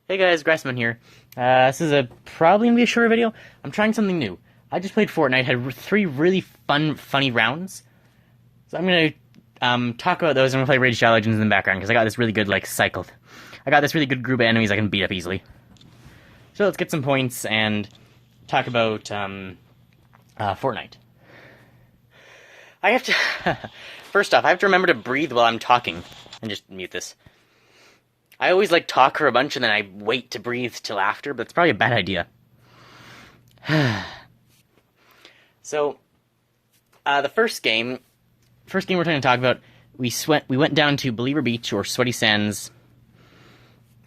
Hey guys, Grassman here. This is probably gonna be a shorter video. I'm trying something new. I just played Fortnite, had three really funny rounds. So I'm gonna talk about those. I'm gonna play Rage Legends in the background because I got this really good cycle. I got this really good group of enemies I can beat up easily. So let's get some points and talk about Fortnite. I have to first off, I have to remember to breathe while I'm talking and just mute this. I always talk for a bunch and then I wait to breathe till after, but it's probably a bad idea. So, the first game we're going to talk about, we went down to Believer Beach or Sweaty Sands.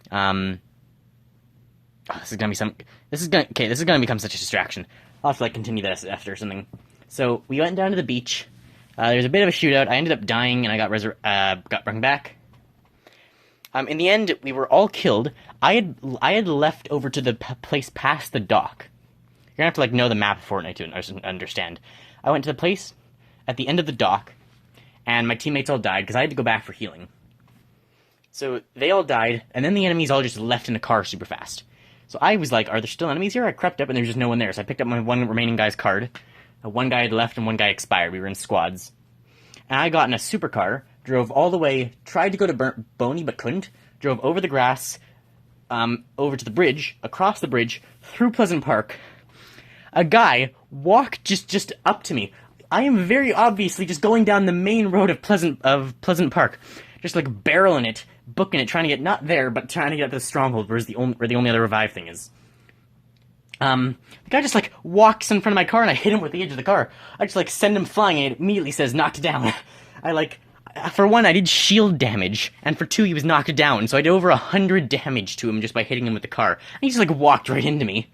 This is gonna become such a distraction. I'll have to continue this after or something. So we went down to the beach. There was a bit of a shootout. I ended up dying and I got brought back. In the end, we were all killed. I had left over to the place past the dock. You're gonna have to know the map of Fortnite to understand. I went to the place at the end of the dock, and my teammates all died because I had to go back for healing. So they all died, and then the enemies all just left in a car super fast. So I was like, are there still enemies here? I crept up and there's just no one there. So I picked up my one remaining guy's card. One guy had left and one guy expired. We were in squads. And I got in a supercar, drove all the way, tried to go to Boney but couldn't, drove over the grass, over to the bridge, across the bridge, through Pleasant Park. A guy walked just up to me. I am very obviously just going down the main road of Pleasant Park, just barreling it, booking it, trying to get not there, but trying to get to the stronghold, where the only other revive thing is. The guy just walks in front of my car, and I hit him with the edge of the car. I just send him flying, and it immediately says knocked down. For one, I did shield damage, and for two, he was knocked down, so I did over 100 damage to him just by hitting him with the car. And he just walked right into me.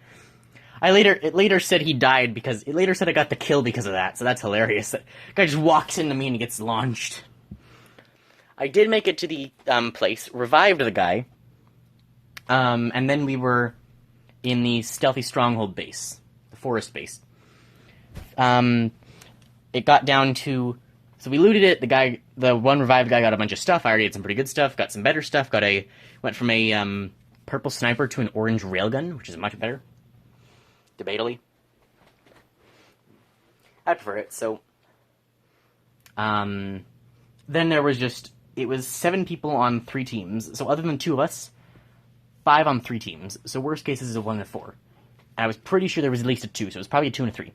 It later said he died because it later said I got the kill because of that, so that's hilarious. The guy just walks into me and he gets launched. I did make it to the place, revived the guy, and then we were in the stealthy stronghold base, the forest base. It got down to, so we looted it. The one revived guy got a bunch of stuff. I already had some pretty good stuff. Got some better stuff. Went from a purple sniper to an orange railgun, which is much better. Debatably, I prefer it. So, then there was it was 7 people on 3 teams. So other than 2 of us, 5 on 3 teams. So worst case is a 1 and a 4. And I was pretty sure there was at least a 2, so it was probably a 2 and a 3.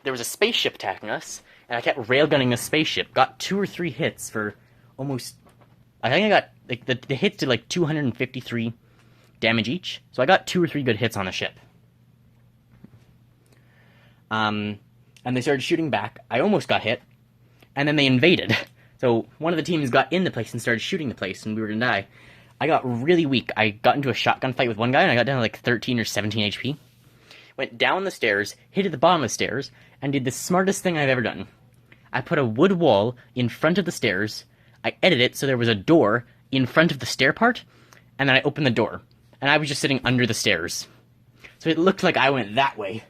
There was a spaceship attacking us, and I kept railgunning the spaceship. Got 2 or 3 hits for almost, I think I got, the hits did 253 damage each. So I got 2 or 3 good hits on the ship. And they started shooting back. I almost got hit, and then they invaded. So one of the teams got in the place and started shooting the place, and we were gonna die. I got really weak. I got into a shotgun fight with one guy, and I got down to 13 or 17 HP. Went down the stairs, hit at the bottom of the stairs, and did the smartest thing I've ever done. I put a wood wall in front of the stairs. I edited it so there was a door in front of the stair part, and then I opened the door. And I was just sitting under the stairs. So it looked like I went that way.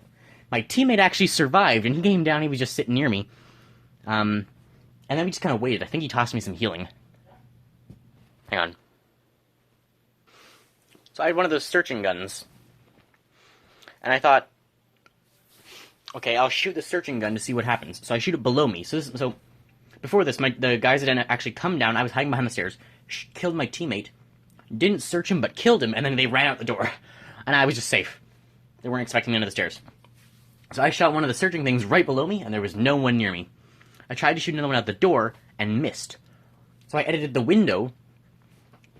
My teammate actually survived, and he came down, he was just sitting near me. And then we just kind of waited. I think he tossed me some healing. Hang on. So I had one of those searching guns. And I thought, okay, I'll shoot the searching gun to see what happens. So I shoot it below me. So before this, the guys that didn't actually come down, I was hiding behind the stairs, killed my teammate, didn't search him, but killed him, and then they ran out the door. And I was just safe. They weren't expecting me under the stairs. So I shot one of the searching things right below me, and there was no one near me. I tried to shoot another one out the door, and missed. So I edited the window.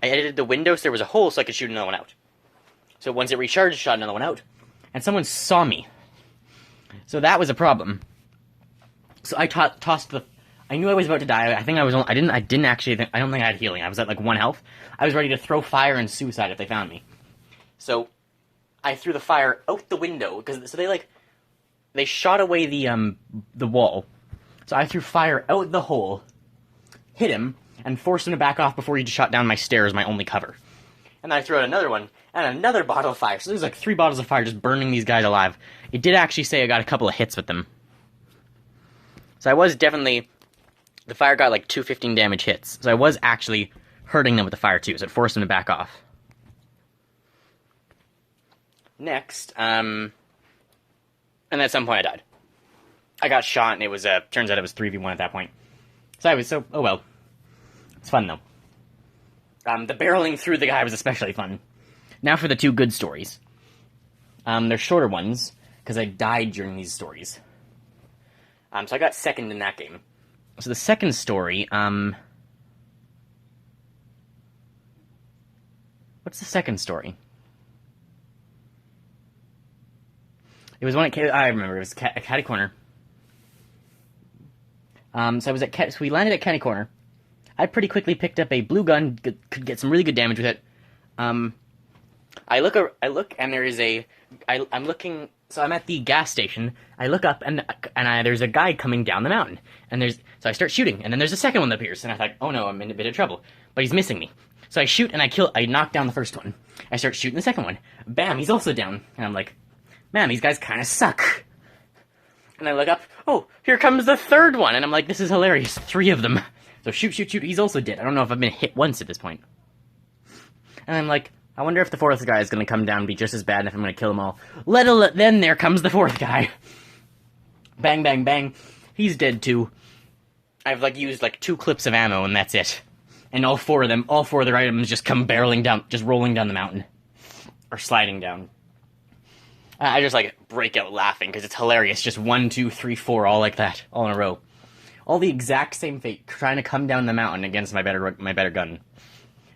So there was a hole so I could shoot another one out. So once it recharged, shot another one out. And someone saw me. So that was a problem. So I tossed the... I knew I was about to die. I think I was... I don't think I had healing. I was at 1 health. I was ready to throw fire and suicide if they found me. So I threw the fire out the window, so they shot away the wall. So I threw fire out the hole, hit him, and forced him to back off before he just shot down my stairs, my only cover. And then I threw out another one, and another bottle of fire. So there's 3 bottles of fire just burning these guys alive. It did actually say I got a couple of hits with them. So I was definitely... The fire got 2 15 damage hits. So I was actually hurting them with the fire too, so it forced them to back off. Next, and at some point I died. I got shot, and it was, turns out it was 3v1 at that point. Oh well. It's fun, though. The barreling through the guy was especially fun. Now for the two good stories. They're shorter ones, because I died during these stories. So I got second in that game. So the second story, what's the second story? It was one at, I remember, it was at Catty Corner. So we landed at Catty Corner. I pretty quickly picked up a blue gun, could get some really good damage with it. I look, and there is I'm looking, so I'm at the gas station. I look up, and there's a guy coming down the mountain. So I start shooting, and then there's a second one that appears, and I thought, oh no, I'm in a bit of trouble. But he's missing me. So I shoot, and I knock down the first one. I start shooting the second one. Bam, he's also down. And I'm like, man, these guys kind of suck. And I look up, oh, here comes the third one, and I'm like, this is hilarious, 3 of them. So shoot, he's also dead. I don't know if I've been hit once at this point. And I'm like, I wonder if the fourth guy is going to come down and be just as bad, and if I'm going to kill them all. Then there comes the fourth guy. Bang, bang, bang. He's dead too. I've, used, 2 clips of ammo, and that's it. And all 4 of their items just come barreling down, just rolling down the mountain. Or sliding down. I just, break out laughing, because it's hilarious. Just 1, 2, 3, 4, all like that. All in a row. All the exact same fate, trying to come down the mountain against my better gun.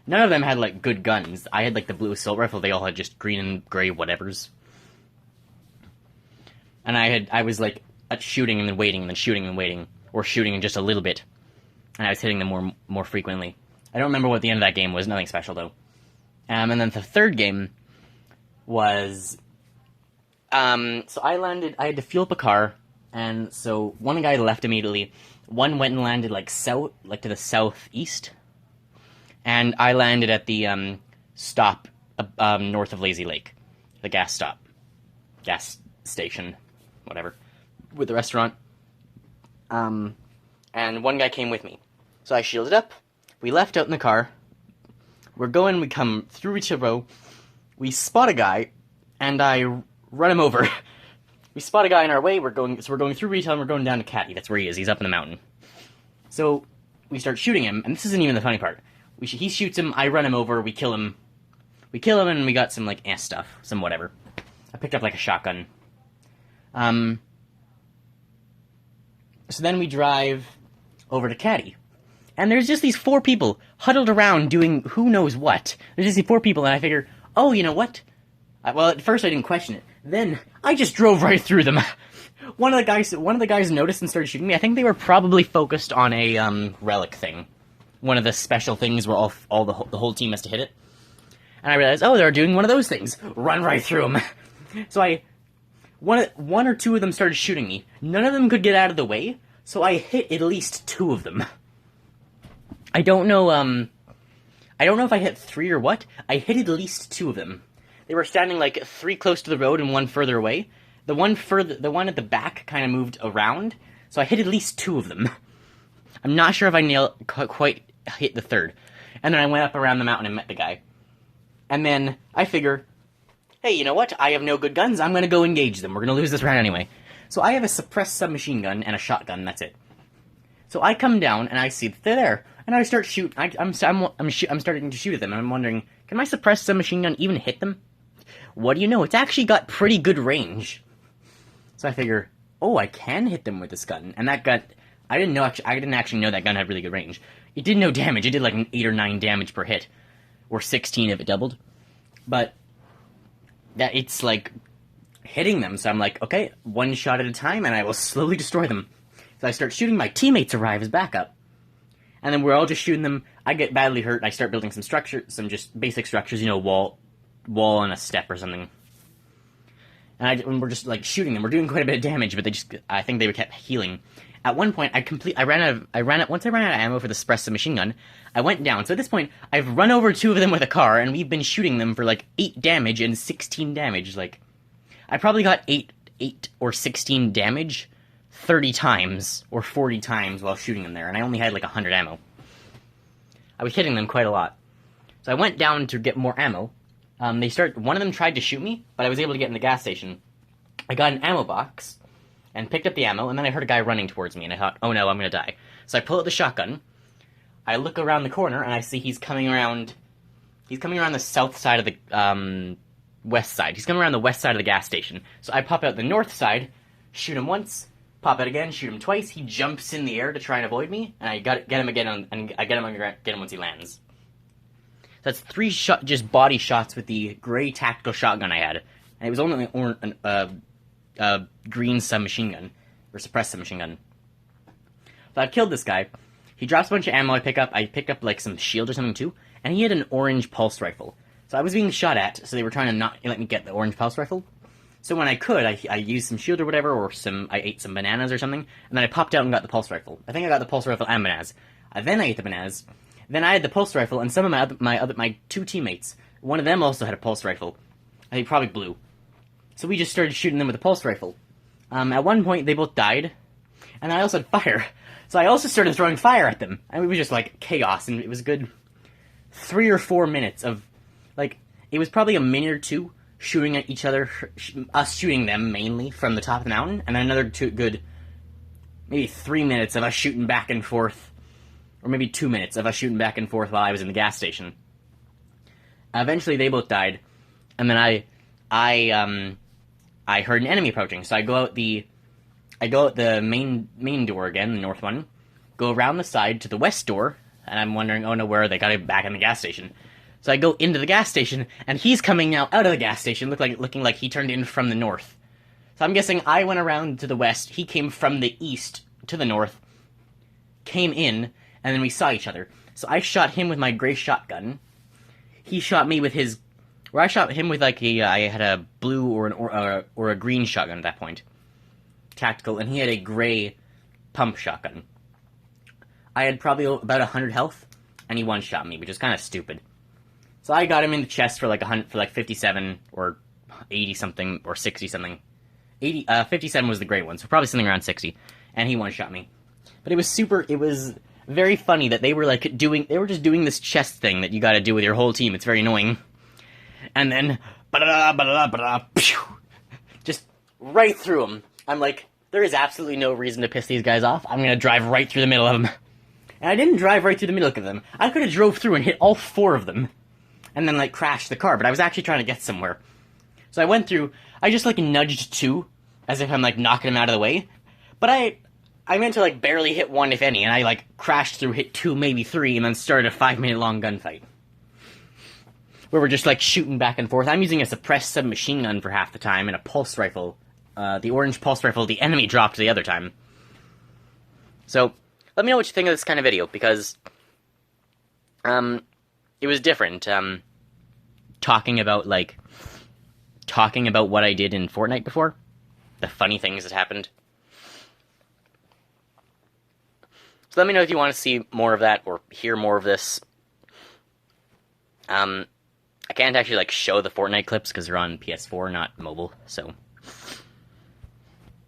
None of them had, good guns. I had, the blue assault rifle. They all had just green and gray whatevers. And I was, shooting and then waiting, and then shooting and waiting. Or shooting just a little bit. And I was hitting them more frequently. I don't remember what the end of that game was. Nothing special, though. And then the third game was... so I had to fuel up a car, and so one guy left immediately. One went and landed, south, to the southeast. And I landed at the, stop, north of Lazy Lake. The gas stop. Gas station. Whatever. With the restaurant. And one guy came with me. So I shielded up. We left out in the car. We come through each row. We spot a guy, and I run him over. We spot a guy in our way. We're going through retail, and we're going down to Catty. That's where he is. He's up in the mountain. So we start shooting him, and this isn't even the funny part. He shoots him. I run him over. We kill him. And we got some stuff, some whatever. I picked up a shotgun. So then we drive over to Catty, and there's just these 4 people huddled around doing who knows what. There's just these 4 people, and I figure, oh, you know what? Well, at first I didn't question it. Then I just drove right through them. One of the guys noticed and started shooting me. I think they were probably focused on a relic thing, one of the special things where the whole team has to hit it. And I realized, oh, they're doing one of those things. Run right through them. So one or 2 of them started shooting me. None of them could get out of the way, so I hit at least 2 of them. I don't know if I hit 3 or what. I hit at least 2 of them. They were standing 3 close to the road and 1 further away. The one at the back kind of moved around, so I hit at least 2 of them. I'm not sure if I quite hit the 3rd. And then I went up around the mountain and met the guy. And then I figure, hey, you know what? I have no good guns. I'm going to go engage them. We're going to lose this round anyway. So I have a suppressed submachine gun and a shotgun. That's it. So I come down and I see that they're there, and I start shooting. I'm starting to shoot at them, and I'm wondering, can my suppressed submachine gun even hit them? What do you know? It's actually got pretty good range. So I figure, oh, I can hit them with this gun, and that gun. I didn't actually know that gun had really good range. It did no damage. It did an 8 or 9 damage per hit, or 16 if it doubled. But that it's hitting them. So I'm like, okay, 1 shot at a time, and I will slowly destroy them. So I start shooting. My teammates arrive as backup, and then we're all just shooting them. I get badly hurt. And I start building some just basic structures. wall and a step or something. And we're just shooting them. We're doing quite a bit of damage, but I think they kept healing. At one point, once I ran out of ammo for the suppressed machine gun, I went down. So at this point, I've run over 2 of them with a car, and we've been shooting them for 8 damage and 16 damage. I probably got 8 or 16 damage 30 times or 40 times while shooting them there, and I only had 100 ammo. I was hitting them quite a lot. So I went down to get more ammo. One of them tried to shoot me, but I was able to get in the gas station. I got an ammo box and picked up the ammo, and then I heard a guy running towards me, and I thought, oh no, I'm gonna die. So I pull out the shotgun. I look around the corner, and I see he's coming around the south side of the west side. He's coming around the west side of the gas station. So I pop out the north side, shoot him once, pop out again, shoot him twice. He jumps in the air to try and avoid me, and I get him again, and I get him once he lands. So that's 3 just body shots with the gray tactical shotgun I had, and it was only a green submachine gun or suppressed submachine gun. So I killed this guy. He drops a bunch of ammo. I picked up like some shield or something too, and he had an orange pulse rifle. So I was being shot at, so they were trying to not let me get the orange pulse rifle. So when I could, I used some shield or whatever, or I ate some bananas or something, and then I popped out and got the pulse rifle. I think I got the pulse rifle and bananas. Then I ate the bananas. Then I had the pulse rifle, and some of my 2 teammates, one of them also had a pulse rifle. I think probably blue. So we just started shooting them with a pulse rifle. At one point, they both died, and I also had fire. So I also started throwing fire at them. And it was just like chaos, and it was a good 3 or 4 minutes of, like, it was probably a minute or 2 shooting at each other, us shooting them mainly from the top of the mountain, and then another good, maybe 3 minutes of us shooting back and forth, or maybe 2 minutes of us shooting back and forth while I was in the gas station. Eventually, they both died, and then I heard an enemy approaching, so I go out the main door again, the north one, go around the side to the west door, and I'm wondering, oh no, where are they? Got it back in the gas station. So I go into the gas station, and he's coming now out of the gas station, looking like he turned in from the north. So I'm guessing I went around to the west, he came from the east to the north, came in, and then we saw each other. So I shot him with my gray shotgun. He shot me with his... Or I shot him with, like, I had a blue or a green shotgun at that point. Tactical, and he had a gray pump shotgun. I had probably about 100 health, and he one-shot me, which is kind of stupid. So I got him in the chest for like 57 or 80-something or 60-something. 57 was the gray one, so probably something around 60, and he one-shot me. But it was very funny that they were just doing this chest thing that you gotta do with your whole team. It's very annoying. And then, just right through them. I'm like, there is absolutely no reason to piss these guys off. I'm gonna drive right through the middle of them. And I didn't drive right through the middle of them. I could have drove through and hit all 4 of them. And then, like, crashed the car, but I was actually trying to get somewhere. So I went through, I just, like, nudged 2, as if I'm, like, knocking them out of the way. But I meant to, like, barely hit 1, if any, and I, like, crashed through, hit 2, maybe 3, and then started a 5-minute-long gunfight. Where we're just, like, shooting back and forth. I'm using a suppressed submachine gun for half the time, and a pulse rifle. The orange pulse rifle the enemy dropped the other time. So, let me know what you think of this kind of video, because, it was different, talking about what I did in Fortnite before. The funny things that happened. So let me know if you want to see more of that, or hear more of this. I can't actually, like, show the Fortnite clips, because they're on PS4, not mobile, so...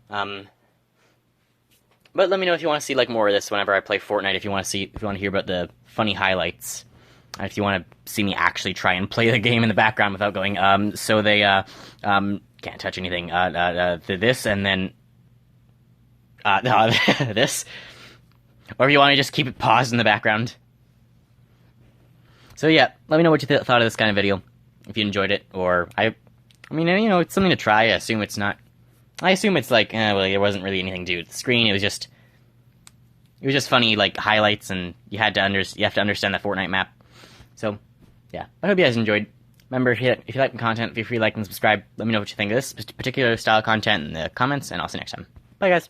But let me know if you want to see, like, more of this whenever I play Fortnite, if you want to hear about the funny highlights. If you want to see me actually try and play the game in the background without going, so they, can't touch anything, this, and then, this. Or if you want to just keep it paused in the background. So yeah, let me know what you thought of this kind of video. If you enjoyed it, or, I mean, you know, it's something to try. I assume it's like, well, there wasn't really anything to do with the screen. It was just funny, like, highlights, and you have to understand the Fortnite map. So, yeah, I hope you guys enjoyed. Remember, if you like the content, feel free to like and subscribe. Let me know what you think of this particular style of content in the comments, and I'll see you next time. Bye, guys.